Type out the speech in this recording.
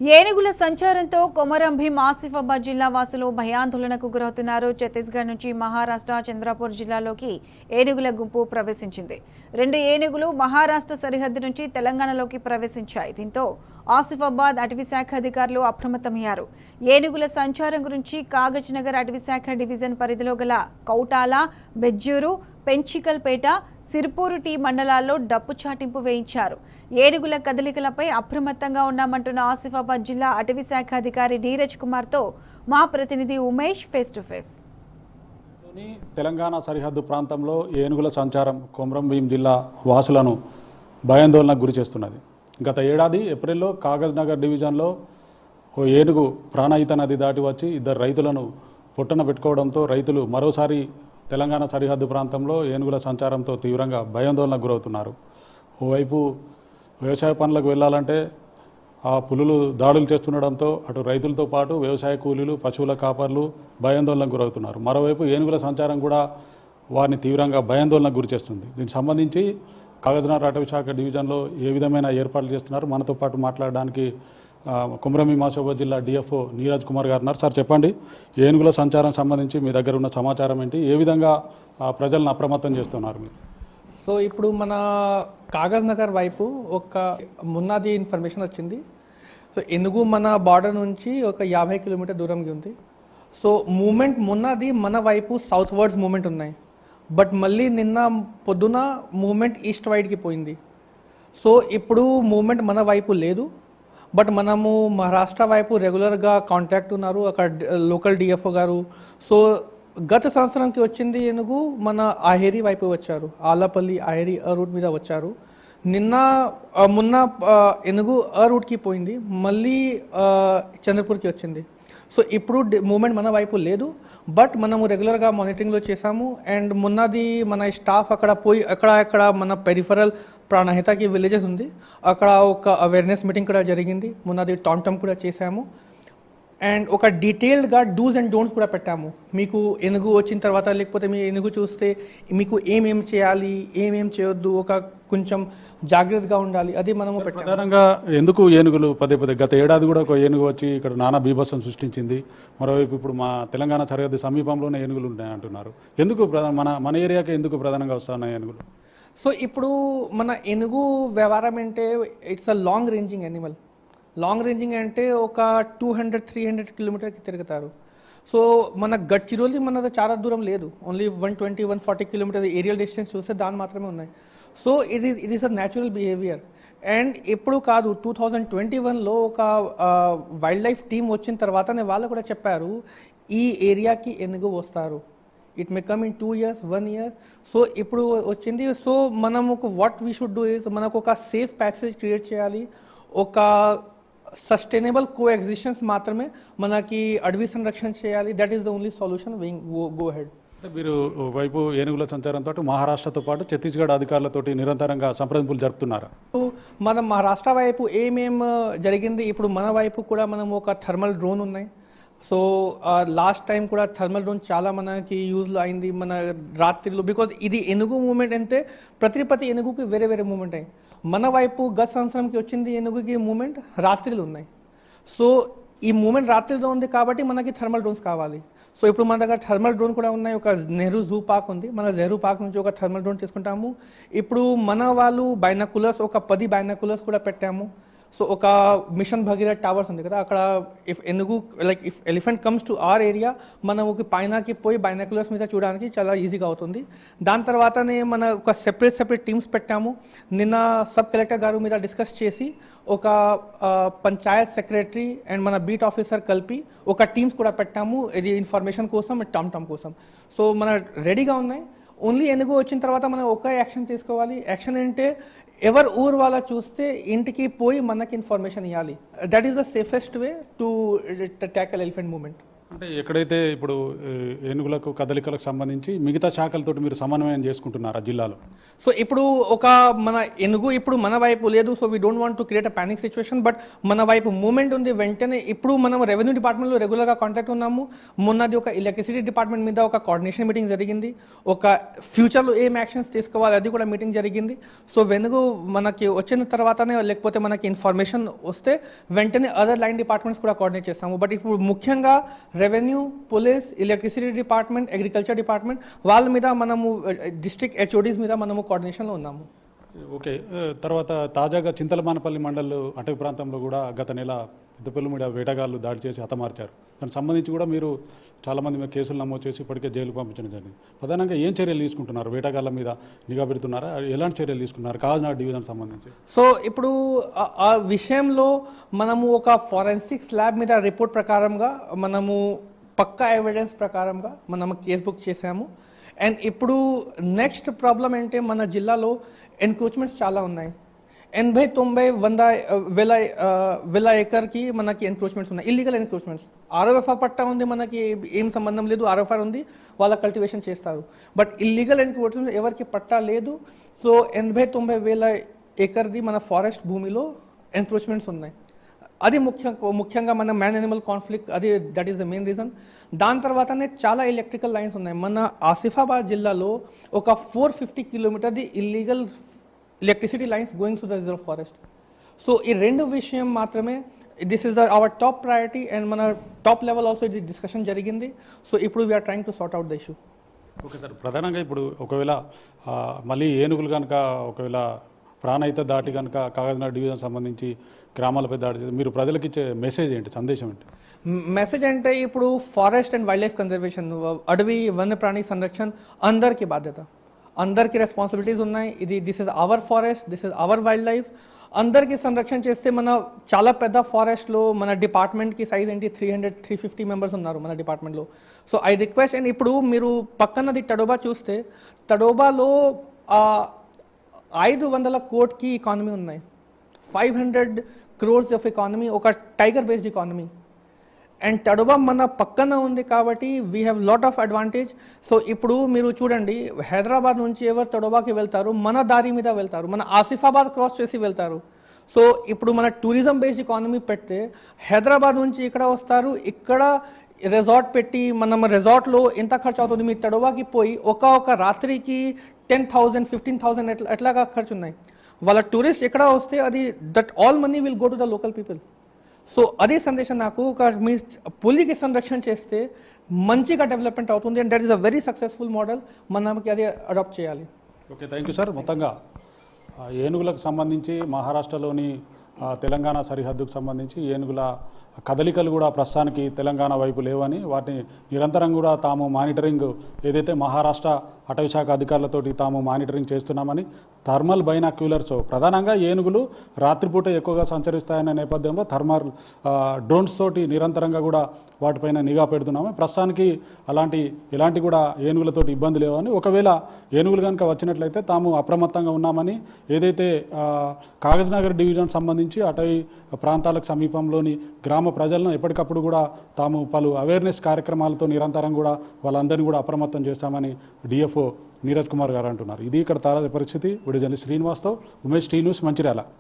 ఏనుగుల సంచారంతో కొమరం భీం ఆసిఫాబాద్ జిల్లా వాసులు భయాందోళనకు గురవుతున్నారు. ఛత్తీస్గఢ్ నుంచి మహారాష్ట్ర చంద్రపూర్ జిల్లాలోకి ఏనుగుల గుంపు ప్రవేశించింది. 2 ఏనుగులు మహారాష్ట్ర సరిహద్దు నుంచి తెలంగాణలోకి ప్రవేశించాయి. దీంతో ఆసిఫాబాద్ అటవీశాఖ అధికారులు అప్రమత్తమయ్యారు. ఏనుగుల సంచారం గురించి కాగజ్ నగర్ అటవీశాఖ డివిజన్ పరిధిలో గల కౌటాల, బెజ్జూరు, పెంచికల్పేట, సిర్పూరు టీ మండలాల్లో డప్పు చాటింపు వేయించారు. ఏనుగుల కదలికలపై అప్రమత్తంగా ఉన్నామంటున్న ఆసిఫాబాద్ జిల్లా అటవీశాఖ అధికారి నీరజ్ కుమార్తో మా ప్రతినిధి Umesh face to face. Telangana సరిహద్దు ప్రాంతంలో ఏనుగుల సంచారం కొమరం భీం జిల్లా వాసులను భయాందోళనకు గురి చేస్తున్నది. గత ఏడాది ఏప్రిల్లో కాగజ్ నగర్ డివిజన్లో ఓ ఏనుగు ప్రాణహిత నది దాటి వచ్చి 2 రైతులను పొట్టన పెట్టుకోవడంతో రైతులు మరోసారి తెలంగాణ సరిహద్దు ప్రాంతంలో ఏనుగుల సంచారంతో తీవ్రంగా భయాందోళనకు గురవుతున్నారు. ఓవైపు వ్యవసాయ పనులకు వెళ్ళాలంటే ఆ పులులు దాడులు చేస్తుండడంతో అటు రైతులతో పాటు వ్యవసాయ కూలీలు, పశువుల కాపర్లు భయాందోళనకు గురవుతున్నారు. మరోవైపు ఏనుగుల సంచారం కూడా వారిని తీవ్రంగా భయాందోళనకు గురి చేస్తుంది. దీనికి సంబంధించి కాగజ్నగర్ అటవీశాఖ డివిజన్లో ఏ విధమైన ఏర్పాట్లు చేస్తున్నారు, మనతో పాటు మాట్లాడడానికి కొమరం భీం ఆసిఫాబాద్ జిల్లా డిఎఫ్ఓ నీరజ్ కుమార్ గారు ఉన్నారు. సార్ చెప్పండి, ఏనుగుల సంచారం సంబంధించి మీ దగ్గర ఉన్న సమాచారం ఏంటి, ఏ విధంగా ప్రజలను అప్రమత్తం చేస్తున్నారు మీరు? సో ఇప్పుడు మన కాగజ్ నగర్ వైపు ఒక మున్నాది ఇన్ఫర్మేషన్ వచ్చింది. సో ఏనుగు మన బార్డర్ నుంచి ఒక 50 కిలోమీటర్ దూరంగా ఉంది. సో మూమెంట్ మున్నాది మన వైపు సౌత్ వర్డ్స్ మూమెంట్ ఉన్నాయి, బట్ మళ్ళీ నిన్న పొద్దున మూమెంట్ ఈస్ట్ వైడ్కి పోయింది. సో ఇప్పుడు మూమెంట్ మన వైపు లేదు, బట్ మనము మహారాష్ట్ర వైపు రెగ్యులర్గా కాంటాక్ట్ ఉన్నారు అక్కడ లోకల్ డిఎఫ్ఓ గారు. సో గత సంవత్సరంకి వచ్చింది ఏనుగు మన ఆహేరి వైపు వచ్చారు, ఆలపల్లి ఆహేరి రూట్ మీద వచ్చారు. మొన్న ఏనుగు రూట్కి పోయింది, మళ్ళీ చంద్రపూర్కి వచ్చింది. సో ఇప్పుడు మూమెంట్ మన వైపు లేదు, బట్ మనము రెగ్యులర్గా మానిటరింగ్లో చేసాము. అండ్ మొన్నది మన స్టాఫ్ అక్కడ పోయి అక్కడ మన పెరిఫరల్ ప్రాణహితకి విలేజెస్ ఉంది, అక్కడ ఒక అవేర్నెస్ మీటింగ్ కూడా జరిగింది. మొన్నది టామ్ కూడా చేశాము. అండ్ ఒక డీటెయిల్డ్గా డూస్ అండ్ డోంట్స్ కూడా పెట్టాము. మీకు ఏనుగు వచ్చిన తర్వాత లేకపోతే మీ ఏనుగు చూస్తే మీకు ఏమేం చేయాలి, ఏమేం చేయొద్దు, ఒక కొంచెం జాగ్రత్తగా ఉండాలి, అది మనము పెట్టాము. ప్రధానంగా ఎందుకు ఏనుగులు పదే గత ఏడాది కూడా ఒక ఏనుగు వచ్చి ఇక్కడ నానా బీభత్సం సృష్టించింది. మరోవైపు ఇప్పుడు మా తెలంగాణ సరిహద్దు సమీపంలోనే ఏనుగులు ఉన్నాయి అంటున్నారు. ఎందుకు మన ఏరియాకి ఎందుకు ప్రధానంగా వస్తున్నాయి ఏనుగులు? సో ఇప్పుడు మన ఏనుగు వ్యవహారం అంటే it's a long ranging animal. Long ranging అంటే ఒక 200-300 కిలోమీటర్కి తిరుగుతారు. సో మన గడ్చిరోలి మనది చాలా దూరం లేదు, ఓన్లీ 120-140 కిలోమీటర్ ఏరియల్ డిస్టెన్స్ చూస్తే దాని మాత్రమే ఉన్నాయి. So it is a natural behaviour. And ఎప్పుడు కాదు, 2021లో ఒక వైల్డ్ లైఫ్ టీమ్ వచ్చిన తర్వాతనే వాళ్ళు కూడా చెప్పారు ఈ ఏరియాకి ఏనుగు వస్తారు, it may come in 2 years 1 year. So ఇప్పుడు వచ్చింది. సో మనము what we should do is మనకు ఒక సేఫ్ ప్యాసేజ్ క్రియేట్ చేయాలి, ఒక సస్టైనబుల్ కో ఎగ్జిస్టెన్స్ మాత్రమే మనకి అడవి సంరక్షణ చేయాలి. That is the only solution. Go head. మీరు వైపు ఏనుగుల సంచారంతో మహారాష్ట్రతో పాటు ఛత్తీస్గఢ్ అధికారులతో నిరంతరంగా సంప్రదింపులు జరుపుతున్నారా? మనం మహారాష్ట్ర వైపు ఏమేం జరిగింది, ఇప్పుడు మన వైపు కూడా మనం ఒక థర్మల్ డ్రోన్ ఉన్నాయి. సో లాస్ట్ టైం కూడా థర్మల్ డ్రోన్ చాలా మనకి యూజ్లో అయింది మన రాత్రిలో. బికాజ్ ఇది ఏనుగు మూమెంట్ అంటే ప్రతి ఏనుగుకి వేరే వేరే మూమెంట్ అయ్యి, మన వైపు గత సంవత్సరంకి వచ్చింది ఏనుగుకి మూమెంట్ రాత్రిలో ఉన్నాయి. సో ఈ మూమెంట్ రాత్రిలో ఉంది కాబట్టి మనకి థర్మల్ డ్రోన్స్ కావాలి. సో ఇప్పుడు మన దగ్గర థర్మల్ డ్రోన్ కూడా ఉన్నాయి. ఒక నెహ్రూ జూ పార్క్ ఉంది, మన నెహ్రూ పార్క్ నుంచి ఒక థర్మల్ డ్రోన్ తీసుకుంటాము. ఇప్పుడు మన వాళ్ళు బైనాకులర్స్ ఒక 10 బైనాకులర్స్ కూడా పెట్టాము. సో ఒక మిషన్ భగీరథ టవర్స్ ఉంది కదా, అక్కడ ఇఫ్ ఏనుగు like if elephant comes to our area మనకి పైనకి పోయి బైనాకులర్స్ మీద చూడడానికి చాలా ఈజీగా అవుతుంది. దాని తర్వాతనే మన ఒక సెపరేట్ టీమ్స్ పెట్టాము. నిన్న సబ్ కలెక్టర్ గారు మీద డిస్కస్ చేసి ఒక పంచాయత్ సెక్రటరీ అండ్ మన బీట్ ఆఫీసర్ కలిపి ఒక టీమ్స్ కూడా పెట్టాము, ఇది ఇన్ఫర్మేషన్ కోసం, టామ్ కోసం. సో మన రెడీగా ఉన్నాయి. ఓన్లీ ఏనుగు వచ్చిన తర్వాత మనం ఒక యాక్షన్ తీసుకోవాలి. యాక్షన్ అంటే ఎవరు ఊరు వాళ్ళ చూస్తే ఇంటికి పోయి మనకి ఇన్ఫర్మేషన్ ఇవ్వాలి. That is the safest way to tackle elephant moment. అంటే ఎక్కడైతే ఇప్పుడు ఏనుగులకు కదలికలకు సంబంధించి మిగతా శాఖలతోటి మీరు సమన్వయం చేసుకుంటున్నారా జిల్లాలో? సో ఇప్పుడు ఒక మన ఎనుగు ఇప్పుడు మన వైపు లేదు. So we don't want to create a panic situation. But మన వైపు మూమెంట్ ఉంది. వెంటనే ఇప్పుడు మనం రెవెన్యూ డిపార్ట్మెంట్లో రెగ్యులర్గా కాంటాక్ట్ ఉన్నాము. మొన్నది ఒక ఎలక్ట్రిసిటీ డిపార్ట్మెంట్ మీద ఒక కోఆర్డినేషన్ మీటింగ్ జరిగింది. ఒక ఫ్యూచర్లో ఏం యాక్షన్స్ తీసుకోవాలి అది కూడా మీటింగ్ జరిగింది. సో వెనుగు మనకి వచ్చిన తర్వాతనే లేకపోతే మనకి ఇన్ఫర్మేషన్ వస్తే వెంటనే అదర్ లైన్ డిపార్ట్మెంట్స్ కూడా కోఆర్డినేట్ చేస్తాము. బట్ ఇప్పుడు ముఖ్యంగా revenue, police, electricity department, agriculture department వాళ్ళ మీద మనము డిస్ట్రిక్ట్ హెచ్ఓడీస్ మీద మనము కోఆర్డినేషన్లో ఉన్నాము. ఓకే. తర్వాత తాజాగా చింతలమానపల్లి మండల్ అటవీ ప్రాంతంలో కూడా గత నెల పెద్దపల్లి మీద వేటగాళ్ళు దాడి చేసి హతమార్చారు. దానికి సంబంధించి కూడా మీరు చాలామంది మీద కేసులు నమోదు చేసి ఇప్పటికే జైలుకు పంపించడం జరిగింది. ప్రధానంగా ఏం చర్యలు తీసుకుంటున్నారు? వేటగాళ్ళ మీద నిఘా పెడుతున్నారా? ఎలాంటి చర్యలు తీసుకున్నారు కాకినాడ డివిజన్ సంబంధించి? సో ఇప్పుడు ఆ విషయంలో మనము ఒక ఫారెన్సిక్స్ ల్యాబ్ మీద రిపోర్ట్ ప్రకారంగా మనము పక్కా ఎవిడెన్స్ ప్రకారంగా మనము కేసు బుక్ చేసాము. అండ్ ఇప్పుడు నెక్స్ట్ ప్రాబ్లం ఏంటంటే మన జిల్లాలో ఎన్క్రోచ్మెంట్స్ చాలా ఉన్నాయి. 80-90 వేల ఎకర్కి మనకి ఎన్క్రోచ్మెంట్స్ ఉన్నాయి, ఇల్లీగల్ ఎన్క్రోచ్మెంట్స్. ఆర్ఓఎఫ్ఆర్ పట్టా ఉంది, మనకి ఏం సంబంధం లేదు. ఆర్ఓఎఫ్ఆర్ ఉంది, వాళ్ళ కల్టివేషన్ చేస్తారు. బట్ ఇల్లీగల్ ఎన్క్రోచ్మెంట్స్ ఎవరికి పట్టా లేదు. సో 80-90 వేల ఎకర్ది మన ఫారెస్ట్ భూమిలో ఎన్క్రోచ్మెంట్స్ ఉన్నాయి. అది ముఖ్యంగా మన మ్యాన్ యానిమల్ కాన్ఫ్లిక్ట్, అది that is the main reason. దాని తర్వాతనే చాలా ఎలక్ట్రికల్ లైన్స్ ఉన్నాయి. మన ఆసిఫాబాద్ జిల్లాలో ఒక 450 కిలోమీటర్ది illegal electricity lines going to the reserve forest. So ఈ రెండు విషయం మాత్రమే this is our top priority. And మన టాప్ లెవెల్ ఆల్సో ఇది డిస్కషన్ జరిగింది. సో ఇప్పుడు we're trying to sort out the issue. Okay sir, ప్రధానంగా ఇప్పుడు ఒకవేళ మళ్ళీ ఏనుగులు కనుక ఒకవేళ ప్రాణహిత దాటి కనుక కాగజ్నగర్ డివిజన్ సంబంధించి గ్రామాలపై దాడి చేస్తే మీరు ప్రజలకు ఇచ్చే మెసేజ్ ఏంటి, సందేశం ఏంటి? మెసేజ్ అంటే ఇప్పుడు forest and wild life conservation, అడవి వన్యప్రాణి సంరక్షణ అందరికీ బాధ్యత, అందరికీ రెస్పాన్సిబిలిటీస్ ఉన్నాయి. This is hour forest, this is hour wild life. అందరికీ సంరక్షణ చేస్తే మన చాలా పెద్ద ఫారెస్ట్లో మన డిపార్ట్మెంట్కి సైజ్ ఏంటి 300-350 మెంబర్స్ ఉన్నారు మన డిపార్ట్మెంట్లో. So I request. అండ్ ఇప్పుడు మీరు పక్కనది తడోబా చూస్తే తడోబాలో 500 కోట్కి ఎకానమీ ఉన్నాయి. 500 crores ఆఫ్ ఎకానమీ, ఒక tiger based economy. And Tadoba మన పక్కన ఉంది కాబట్టి we have lot of advantage. So ఇప్పుడు మీరు చూడండి, హైదరాబాద్ నుంచి ఎవరు తడోబాకి వెళ్తారు, మన దారి మీద వెళ్తారు, మన ఆసిఫాబాద్ క్రాస్ చేసి వెళ్తారు. సో ఇప్పుడు మన టూరిజం బేస్డ్ ఎకానమీ పెడితే హైదరాబాద్ నుంచి ఇక్కడ వస్తారు, ఇక్కడ రిసార్ట్ పెట్టి మనం రిసార్ట్లో ఎంత ఖర్చు అవుతుంది, మీరు తడోబాకి పోయి ఒక రాత్రికి 10,000, 15,000 ఎట్లాగా ఖర్చు ఉన్నాయి. వాళ్ళ టూరిస్ట్ ఎక్కడ వస్తే అది that all money will go to the local people. So అదే సందేశం నాకు, ఒక మీ పులికి సంరక్షణ చేస్తే మంచిగా డెవలప్మెంట్ అవుతుంది. And that is a very successful model. మనకి అది అడాప్ట్ చేయాలి. Okay, thank you sir. మొత్తంగా ఏనుగులకు సంబంధించి మహారాష్ట్రలోని తెలంగాణ సరిహద్దుకు సంబంధించి ఏనుగుల కదలికలు కూడా ప్రస్తుతానికి తెలంగాణ వైపు లేవని, వాటిని నిరంతరం కూడా తాము మానిటరింగ్ ఏదైతే మహారాష్ట్ర అటవీ శాఖ అధికారులతోటి తాము మానిటరింగ్ చేస్తున్నామని, థర్మల్ బైనాక్యులర్స్ ప్రధానంగా ఏనుగులు రాత్రిపూట ఎక్కువగా సంచరిస్తాయనే నేపథ్యంలో థర్మల్ డ్రోన్స్ తోటి నిరంతరంగా కూడా వాటిపైన నిఘా పెడుతున్నాము. ప్రస్తుతానికి ఎలాంటి కూడా ఏనుగులతోటి ఇబ్బంది లేవని, ఒకవేళ ఏనుగులు కనుక వచ్చినట్లయితే తాము అప్రమత్తంగా ఉన్నామని, ఏదైతే కాగజ్నగర్ డివిజన్ సంబంధించి అటవీ ప్రాంతాలకు సమీపంలోని గ్రామ ప్రజలను ఎప్పటికప్పుడు కూడా తాము పలు అవేర్నెస్ కార్యక్రమాలతో నిరంతరం కూడా వాళ్ళందరినీ కూడా అప్రమత్తం చేస్తామని డిఎఫ్ఓ నీరజ్ కుమార్ గారు అంటున్నారు. ఇది ఇక్కడ తాజా పరిస్థితి. విడుదల శ్రీనివాస్తో ఉమేష్ టీ న్యూస్, మంచిర్యాల.